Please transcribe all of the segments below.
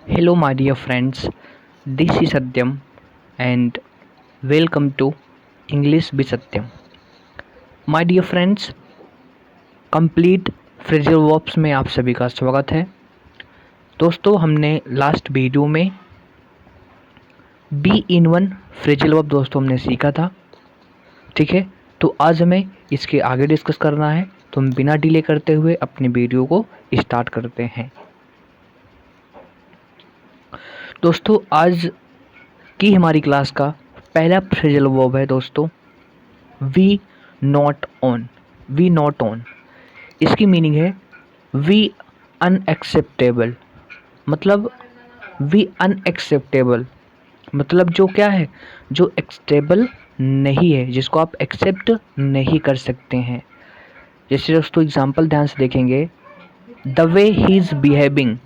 Hello, my dear friends. This is Satyam, and welcome to English with Satyam. My dear friends, complete phrasal verbs में आप सभी का स्वागत है। दोस्तों, हमने लास्ट वीडियो में be in one phrasal verb दोस्तों हमने सीखा था। ठीक है, तो आज हमें इसके आगे डिस्कस करना है, तो हम बिना डिले करते हुए अपनी वीडियो को स्टार्ट करते हैं। दोस्तों, आज की हमारी क्लास का पहला फ्रेजल वर्ब है दोस्तों be not on. Be not on इसकी मीनिंग है वी अनएक्सेप्टेबल। मतलब वी अनएक्सेप्टेबल मतलब जो क्या है, जो एक्सेप्टेबल नहीं है, जिसको आप एक्सेप्ट नहीं कर सकते हैं। जैसे दोस्तों एग्जांपल ध्यान से देखेंगे, the way he is behaving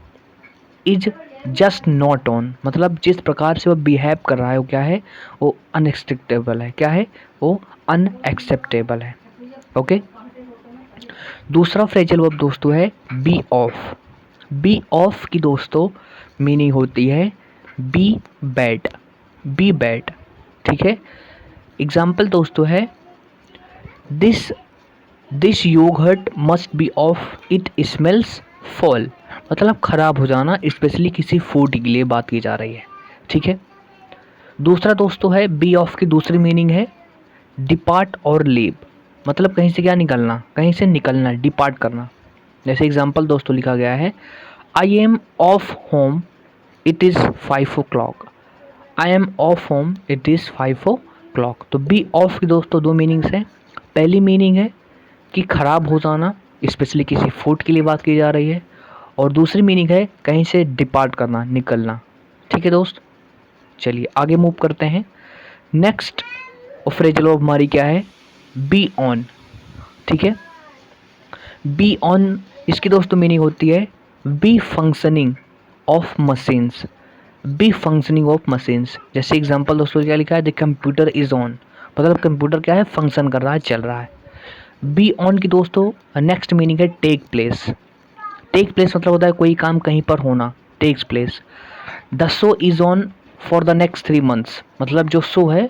is just not on. मतलब जिस प्रकार से वो बिहेव कर रहा है वो क्या है, वो अनएक्सेप्टेबल है। क्या है वो? अनएक्सेप्टेबल है। ओके, दूसरा फ्रेजल वर्ब दोस्तों है बी ऑफ। बी ऑफ की दोस्तों मीनिंग होती है बी बैड। बी बैड, ठीक है। एग्जाम्पल दोस्तों है this this yogurt must be off, it smells foul. मतलब ख़राब हो जाना, स्पेशली किसी फूड के लिए बात की जा रही है। ठीक है। दूसरा दोस्तों है बी ऑफ की दूसरी मीनिंग है डिपार्ट और लीव। मतलब कहीं से क्या निकलना, कहीं से निकलना, डिपार्ट करना। जैसे एग्जांपल दोस्तों लिखा गया है I am of home it is 5 o'clock। I am of home it is 5 o'clock। तो बी ऑफ की दोस्तों दो मीनिंग्स हैं। पहली मीनिंग है कि ख़राब हो जाना, स्पेशली किसी फूड के लिए बात की जा रही है। और दूसरी मीनिंग है कहीं से डिपार्ट करना, निकलना। ठीक है दोस्त, चलिए आगे मूव करते हैं। नेक्स्ट फ्रेजल वर्ब हमारी क्या है, बी ऑन। ठीक है, बी ऑन इसकी दोस्तों मीनिंग होती है be functioning of machines. Be functioning of machines. जैसे एग्जांपल दोस्तों क्या लिखा है, द कंप्यूटर इज़ ऑन। मतलब कंप्यूटर क्या है, फंक्शन कर रहा है, चल रहा है। बी ऑन की दोस्तों नेक्स्ट मीनिंग है टेक प्लेस। टेक प्लेस मतलब होता है कोई काम कहीं पर होना, takes place. The show is on for the next 3 months। मतलब जो शो है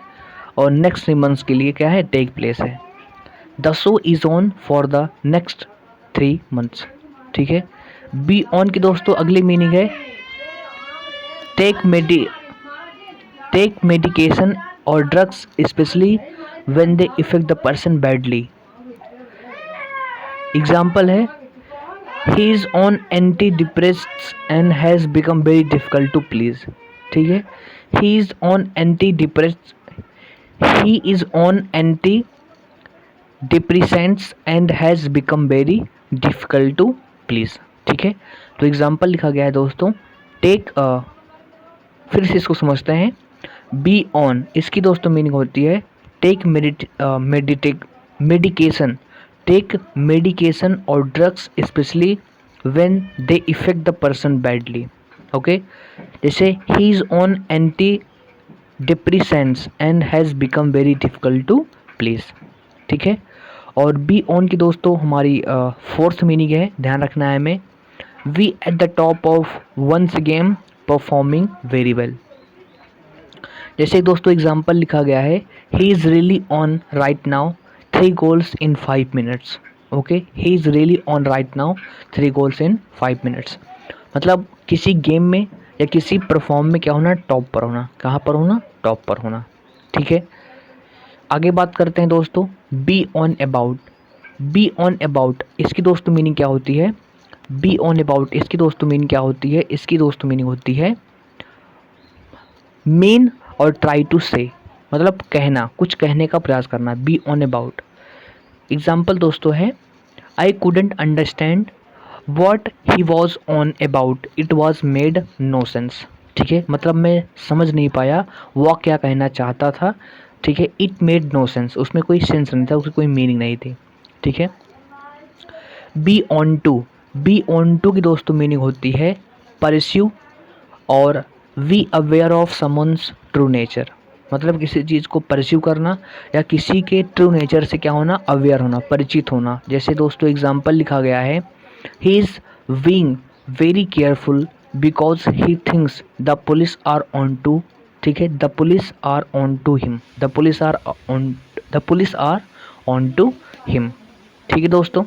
और नेक्स्ट 3 months के लिए क्या है, टेक प्लेस है। The show is on for the next 3 months। ठीक है। बी ऑन की दोस्तों अगली मीनिंग है टेक मेडिकेशन और drugs specially when they effect the person badly. Example है he is on anti depressants and has become very difficult to please. ठीक है, he is on anti depressants and has become very difficult to please. ठीक है, तो example लिखा गया है दोस्तों टेक, फिर से इसको समझते हैं। बी ऑन इसकी दोस्तों मीनिंग होती है टेक मेडिकेशन, टेक मेडिकेशन और drugs specially when they effect the person badly. Okay, जैसे he is on anti depressants and has become very difficult to please. ठीक है। और बी ऑन की दोस्तों हमारी फोर्थ मीनिंग है, ध्यान रखना है हमें, be at the top of one's game performing very well. जैसे दोस्तों एग्जांपल लिखा गया है he is really on right now 3 goals in 5 minutes। Okay, he is really on right now 3 goals in 5 minutes। मतलब किसी गेम में या किसी परफॉर्म में क्या होना, टॉप पर होना। कहाँ पर होना, टॉप पर होना। ठीक है, आगे बात करते हैं दोस्तों be on about. Be on about इसकी दोस्तों मीनिंग क्या होती है, बी ऑन अबाउट इसकी दोस्तों मीनिंग क्या होती है, इसकी दोस्तों मीनिंग होती है मीन और ट्राई टू से। मतलब कहना, कुछ कहने का प्रयास करना, बी ऑन अबाउट। एग्जाम्पल दोस्तों है I couldn't understand what he was on about, it was made no sense. ठीक है, मतलब मैं समझ नहीं पाया वह क्या कहना चाहता था। ठीक है, इट मेड नो सेंस, उसमें कोई सेंस नहीं था, उसकी कोई मीनिंग नहीं थी। ठीक है। Be on to, be on to की दोस्तों मीनिंग होती है परस्यू और be aware of someone's true nature. मतलब किसी चीज़ को परस्यू करना या किसी के ट्रू नेचर से क्या होना, अवेयर होना, परिचित होना। जैसे दोस्तों एग्जांपल लिखा गया है he is being very careful because he thinks the police are on to, ठीक है, the police are on to him, the police are on to him. ठीक है दोस्तों।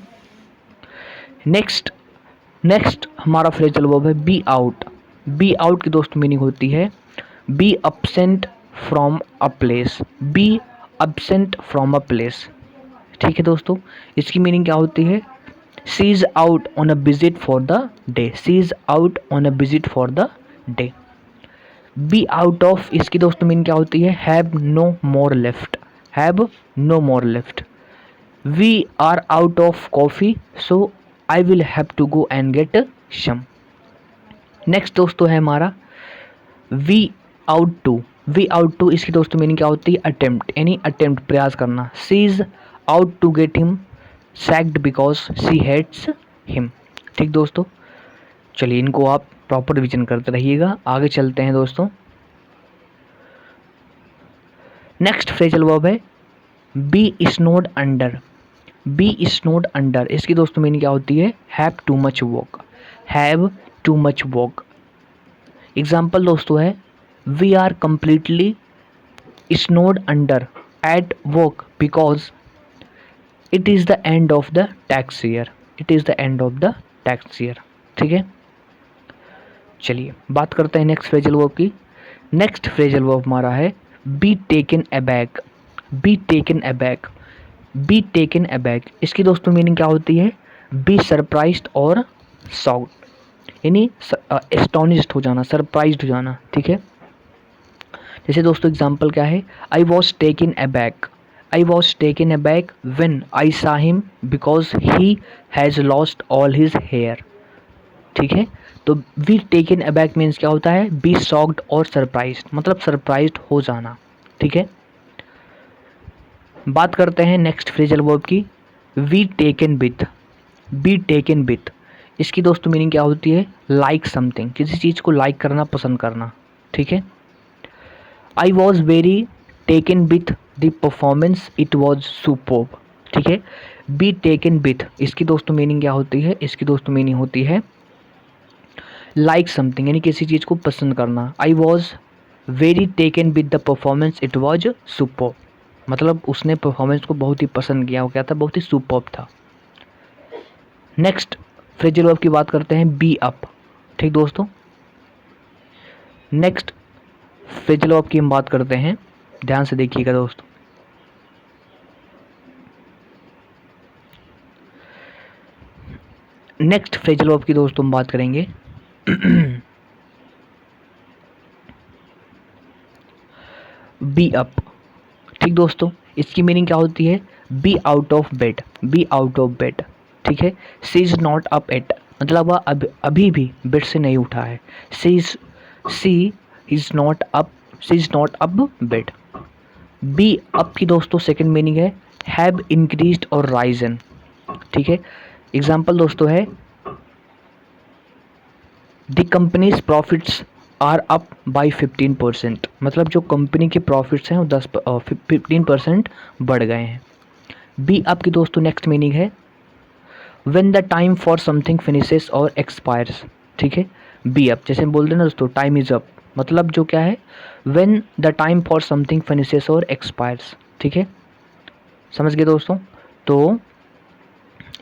नेक्स्ट हमारा फ्रेजल वर्ब है बी आउट। बी आउट की दोस्तों meaning होती है be absent from a place, be absent from a place. ठीक है दोस्तों, इसकी मीनिंग क्या होती है, she is out on a visit for the day, she is out on a visit for the day. Be out of, इसकी दोस्तों meaning क्या होती है, have no more left, have no more left. We are out of coffee so I will have to go and get some. Next दोस्तों है हमारा be out to. Be out to, इसकी दोस्तों मीनिंग क्या होती है, अटेम्प्ट, यानी attempt, प्रयास करना। She is out to get him sacked because she hates him. ठीक दोस्तों, चलिए इनको आप प्रॉपर रिविजन करते रहिएगा। आगे चलते हैं दोस्तों। नेक्स्ट फ्रेजल वर्ब है be snowed under. Be snowed under, इसकी दोस्तों मीनिंग क्या होती है, have too much work, have too much work. Example दोस्तों है we are completely snowed under at work because it is the end of the tax year, it is the end of the tax year. ठीक है, चलिए बात करते हैं next phrasal verb की। Next phrasal verb हमारा है be taken aback. Be taken aback, be taken aback, इसकी दोस्तों मीनिंग क्या होती है, बी सरप्राइज्ड और शॉक्ड, यानी एस्टोनिश्ड हो जाना, सरप्राइज्ड हो जाना। ठीक है, जैसे दोस्तों एग्जांपल क्या है, I was taken aback, I was taken aback when I saw him because he has lost all his hair. ठीक है, तो बी टेकन अबैक मीन्स क्या होता है, बी शॉक्ड और सरप्राइज्ड, मतलब सरप्राइज्ड हो जाना। ठीक है, बात करते हैं नेक्स्ट फ्रेजल वर्ब की, be taken with. Be taken with, इसकी दोस्तों मीनिंग क्या होती है, लाइक समथिंग, किसी चीज़ को लाइक करना, पसंद करना। ठीक है, I was very taken with the performance, it was superb. ठीक है, बी टेकन विथ, इसकी दोस्तों मीनिंग क्या होती है, इसकी दोस्तों मीनिंग होती है लाइक समथिंग, यानी किसी चीज़ को पसंद करना। I was very taken with the performance, it was superb, मतलब उसने परफॉर्मेंस को बहुत ही पसंद किया, वो क्या था, बहुत ही सुपर्ब था। नेक्स्ट फ्रेजल वर्ब की बात करते हैं बी अप। ठीक दोस्तों, नेक्स्ट फ्रेजल वर्ब की हम बात करते हैं, ध्यान से देखिएगा दोस्तों। नेक्स्ट फ्रेजल वर्ब की दोस्तों हम बात करेंगे बी अप। ठीक दोस्तों, इसकी मीनिंग क्या होती है, be out of bed, be out of bed. ठीक है, she is not up yet, मतलब वह अभी भी बेड से नहीं उठा है। She is not up, she is not up bed. Be up की दोस्तों सेकंड मीनिंग है हैव इंक्रीज्ड और राइजन। ठीक है, एग्जाम्पल दोस्तों है the companies profits are up by 15%, मतलब जो कंपनी के प्रॉफिट्स हैं वो 15% बढ़ गए हैं। बी अप की दोस्तों नेक्स्ट मीनिंग है when the time for something finishes और एक्सपायर्स। ठीक है, बी अप, जैसे हम बोलते हैं ना दोस्तों टाइम इज अप, मतलब जो क्या है, when the time for something finishes और एक्सपायर्स। ठीक है, समझ गए दोस्तों। तो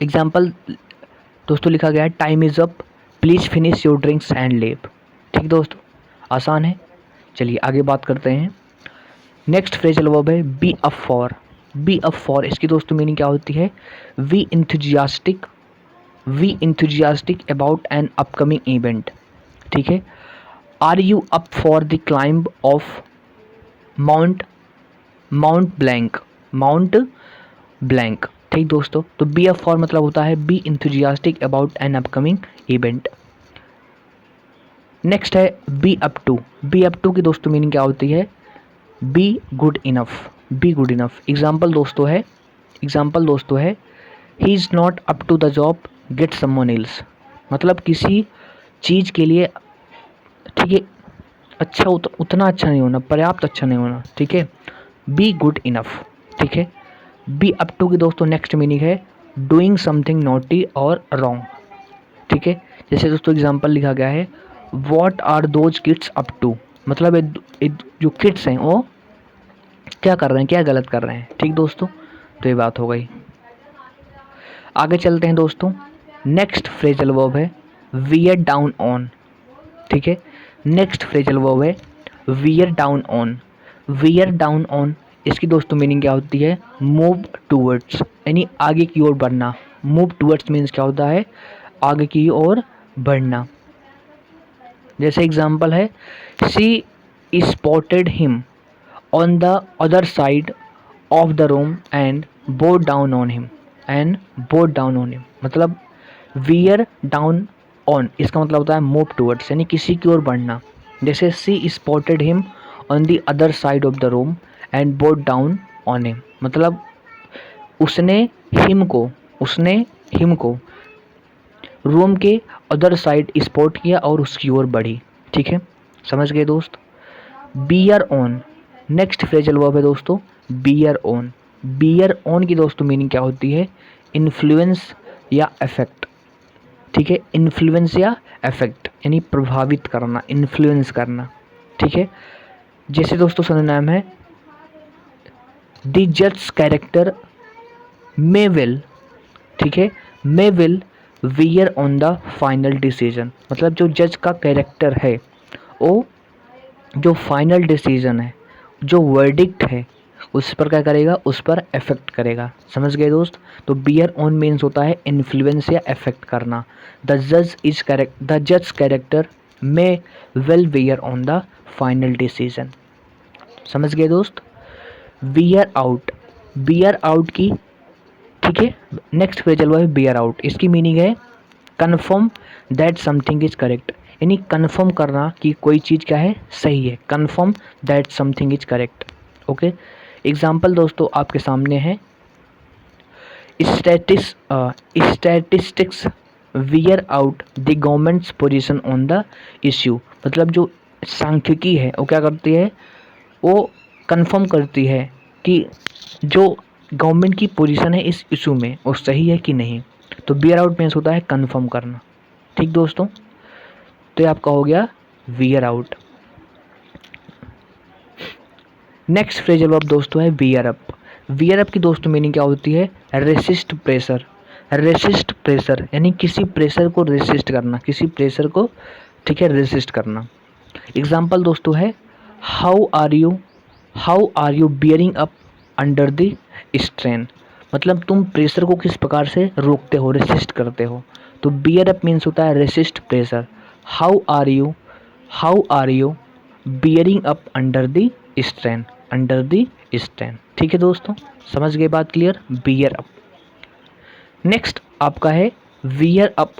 एग्जाम्पल दोस्तों लिखा गया है time is up, please finish your drinks and leave. ठीक दोस्तों, आसान है। चलिए आगे बात करते हैं। नेक्स्ट फ्रेजल वर्ब है be up for. Be up for, इसकी दोस्तों मीनिंग क्या होती है, be enthusiastic about an upcoming event. ठीक है, are you up for the climb of Mount Mount Blanc. ठीक दोस्तों, तो बी अप फॉर मतलब होता है be enthusiastic about an upcoming event. Next है be up to. Be up to की दोस्तों मीनिंग क्या होती है, be good enough, be good enough. Example दोस्तों है he is not up to the job, get someone else, मतलब किसी चीज़ के लिए, ठीक है, अच्छा उतना अच्छा नहीं होना, पर्याप्त अच्छा नहीं होना। ठीक है, बी गुड इनफ। ठीक है, बी अप टू की दोस्तों नेक्स्ट मीनिंग है डूइंग समथिंग नॉटी और रॉन्ग। ठीक है, जैसे दोस्तों एग्जांपल लिखा गया है what are those kids up to, मतलब जो किड्स हैं वो क्या कर रहे हैं, क्या गलत कर रहे हैं। ठीक दोस्तों, तो ये बात हो गई। आगे चलते हैं दोस्तों। नेक्स्ट फ्रेजल वर्ब है वियर डाउन ऑन। ठीक है, नेक्स्ट फ्रेजल वर्ब है wear down on. Wear down on, इसकी दोस्तों मीनिंग क्या होती है, मूव टूवर्ड्स, यानी आगे की ओर बढ़ना। मूव टूवर्ड्स मीन्स क्या होता है, आगे की ओर बढ़ना। जैसे एग्जांपल है, she spotted him on the other side of the room and bore down on him, मतलब वियर डाउन ऑन इसका मतलब होता है मूव टूवर्ड्स, यानी किसी की ओर बढ़ना। जैसे she spotted him on the other side of the room and bore down on him, मतलब उसने हिम को रूम के अदर साइड स्पॉट किया और उसकी ओर बढ़ी। ठीक है, समझ गए दोस्त। Bear on, next phrasal verb है दोस्तों बियर ऑन। बियर ऑन की दोस्तों मीनिंग क्या होती है, इन्फ्लुएंस या इफेक्ट। ठीक है, इन्फ्लुएंस या इफेक्ट यानी प्रभावित करना, इन्फ्लुएंस करना। ठीक है, जैसे दोस्तों सर्वनाम है द जज कैरेक्टर मे विल, ठीक है, may well weigh on the final decision, मतलब जो जज का कैरेक्टर है वो जो फाइनल डिसीजन है, जो वर्डिक्ट है, उस पर क्या करेगा, उस पर इफेक्ट करेगा। समझ गए दोस्त। तो बियर ऑन मीन्स होता है इन्फ्लुएंस या इफेक्ट करना। द जज character may well weigh on the final decision. समझ गए दोस्त। बियर आउट की, ठीक है, नेक्स्ट फ्रेजल वर्ब है बियर आउट। इसकी मीनिंग है confirm that something is correct, यानी कन्फर्म करना कि कोई चीज़ क्या है, सही है। Confirm that something is correct. Okay, example दोस्तों आपके सामने है, statistics wear out the governments position on the issue, मतलब जो सांख्यिकी है वो क्या करती है, वो कन्फर्म करती है कि जो गवर्नमेंट की पोजीशन है इस इशू में वो सही है कि नहीं। तो बियर आउट मीन्स होता है कन्फर्म करना। ठीक दोस्तों, तो ये आपका हो गया wear out. Next phrasal verb दोस्तों है वियर अप। वियर अप की दोस्तों मीनिंग क्या होती है, रेसिस्ट प्रेशर। रेसिस्ट प्रेशर यानी किसी प्रेशर को रेसिस्ट करना, किसी प्रेशर को, ठीक है, रेसिस्ट करना। एग्जाम्पल दोस्तों है how are you bearing up under the strain, मतलब तुम प्रेशर को किस प्रकार से रोकते हो, रेसिस्ट करते हो। तो बियर अप मीन्स होता है resist pressure. How are you bearing up under the strain, ठीक है दोस्तों, समझ गए बात क्लियर। Beer up. नेक्स्ट आपका है wear up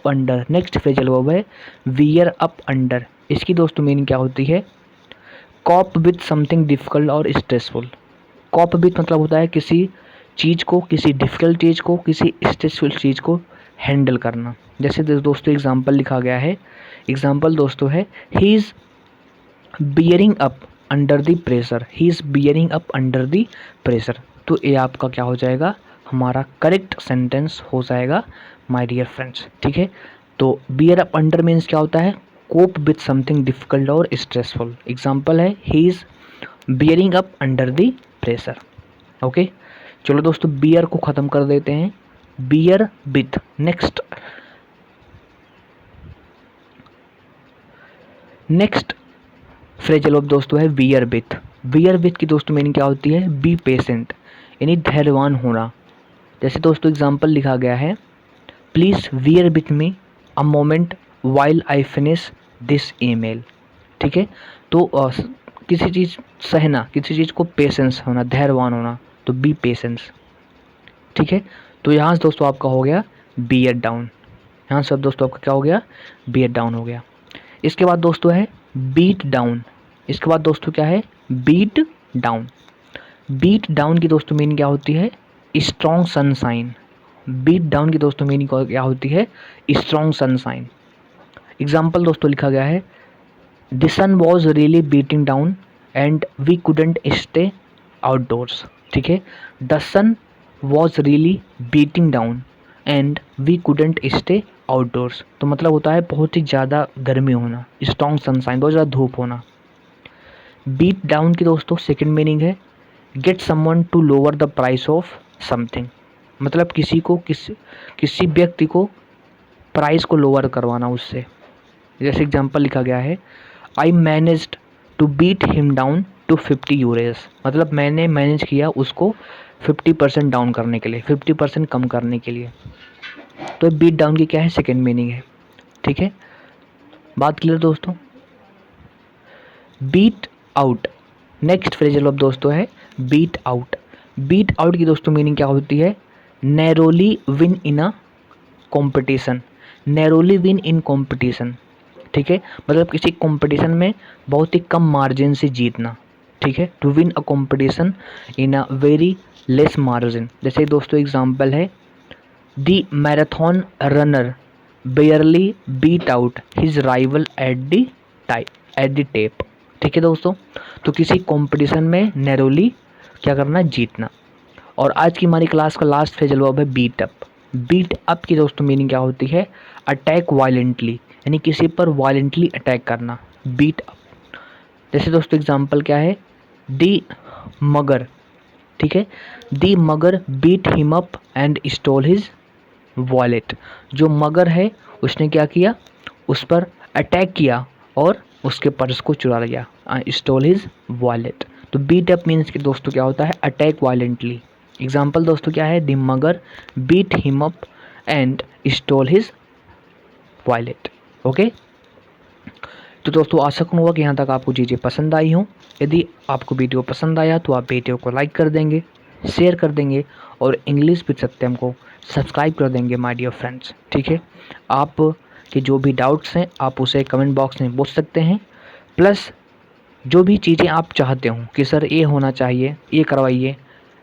under. Next phrasal verb है वियर अप अंडर। इसकी दोस्तों मीनिंग क्या होती है, कॉप विथ समथिंग डिफिकल्ट और स्ट्रेसफुल। कॉप विथ मतलब होता है किसी चीज़ को, किसी डिफिकल्ट चीज़ को, किसी स्ट्रेसफुल चीज़ को हैंडल करना। जैसे दोस्तों एग्जांपल लिखा गया है, एग्जांपल दोस्तों है he is bearing up under the pressure, तो ये आपका क्या हो जाएगा, हमारा करेक्ट सेंटेंस हो जाएगा माय डियर फ्रेंड्स। ठीक है, तो बियर अप अंडर मीन्स क्या होता है, कोप विथ समथिंग डिफिकल्ट और स्ट्रेसफुल। एग्जाम्पल है he is bearing up under the pressure. Okay, चलो दोस्तों बियर को ख़त्म कर देते हैं। Beer with, next phrasal verb दोस्तों है बियर विथ। बियर विथ की दोस्तों मीनिंग क्या होती है, बी पेशेंट, यानी धैर्यवान होना। जैसे दोस्तों एग्जाम्पल लिखा गया है, please beer with me a moment while I finish this email. ठीक है, तो किसी चीज़ सहना, किसी चीज़ को पेशेंस होना, धैर्यवान होना, तो बी पेशेंस। ठीक है, तो यहाँ से दोस्तों आपका हो गया बियर डाउन। यहाँ से दोस्तों आपका क्या हो गया, बियर डाउन हो गया। इसके बाद दोस्तों है बीट डाउन। इसके बाद दोस्तों क्या है, बीट डाउन। बीट डाउन की दोस्तों मीनिंग क्या होती है, स्ट्रॉन्ग सनशाइन। बीट डाउन की दोस्तों मीनिंग क्या होती है, स्ट्रॉन्ग सनशाइन। एग्जाम्पल दोस्तों लिखा गया है, the sun was really beating down and we couldn't stay outdoors. ठीक है, the sun was really beating down and we couldn't stay outdoors. तो मतलब होता है बहुत ही ज़्यादा गर्मी होना, स्ट्रॉन्ग सनशाइन, बहुत ज़्यादा धूप होना। बीट डाउन की दोस्तों सेकंड मीनिंग है get someone to lower the price of something. मतलब किसी व्यक्ति को प्राइस को लोअर करवाना उससे। जैसे एग्जांपल लिखा गया है I managed to beat him down to 50 euros. मतलब मैंने मैनेज किया उसको 50% डाउन करने के लिए, 50% कम करने के लिए। तो बीट डाउन की क्या है, सेकेंड मीनिंग है। ठीक है, बात क्लियर दोस्तों। Beat out next phrasal verb दोस्तों है बीट आउट। बीट आउट की दोस्तों मीनिंग क्या होती है, narrowly win in a competition. Narrowly win in competition, ठीक है, मतलब किसी कंपटीशन में बहुत ही कम मार्जिन से जीतना। ठीक है, to win a competition in a very less margin. जैसे दोस्तों एग्जांपल है the marathon runner barely beat out his rival at the tape. ठीक है दोस्तों, तो किसी कंपटीशन में नैरोली क्या करना, जीतना। और आज की हमारी क्लास का लास्ट फ्रेजल वर्ब है बीट अप। बीट अप की दोस्तों मीनिंग क्या होती है, अटैक वायलेंटली, यानी किसी पर वायलेंटली अटैक करना, बीट अप। जैसे दोस्तों एग्जांपल क्या है दी मगर। ठीक है, the mugger beat him up and stole his wallet. जो मगर है उसने क्या किया, उस पर अटैक किया और उसके पर्स को चुरा लिया, स्टोल हिज वॉलेट। तो बीट अप मीन्स कि दोस्तों क्या होता है, अटैक वायलेंटली। एग्जाम्पल दोस्तों क्या है, the mugger beat him up and stole his wallet. Okay, तो दोस्तों आशा करूँगा कि यहाँ तक आपको चीज़ें पसंद आई हों। यदि आपको वीडियो पसंद आया तो आप वीडियो को लाइक कर देंगे, शेयर कर देंगे और इंग्लिश विद सत्यम को सब्सक्राइब कर देंगे माय डियर फ्रेंड्स। ठीक है, आप के जो भी डाउट्स हैं आप उसे कमेंट बॉक्स में पूछ सकते हैं। प्लस जो भी चीज़ें आप चाहते हो कि सर ये होना चाहिए, ये करवाइए,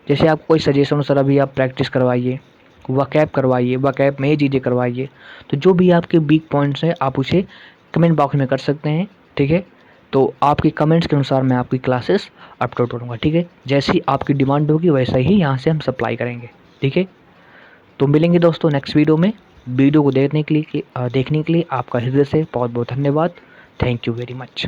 जैसे आप कोई सजेशन हो सर अभी आप प्रैक्टिस करवाइए, वकैब करवाइए, वकैब में ये चीज़ें करवाइए, तो जो भी आपके वीक पॉइंट्स हैं आप उसे कमेंट बॉक्स में कर सकते हैं। ठीक है, तो आपके कमेंट्स के अनुसार मैं आपकी क्लासेस अपलोड करूँगा। ठीक है, जैसी आपकी डिमांड होगी वैसा ही यहाँ से हम सप्लाई करेंगे। ठीक है, तो मिलेंगे दोस्तों नेक्स्ट वीडियो में। वीडियो को देखने के लिए आपका हृदय से बहुत बहुत धन्यवाद। Thank you very much.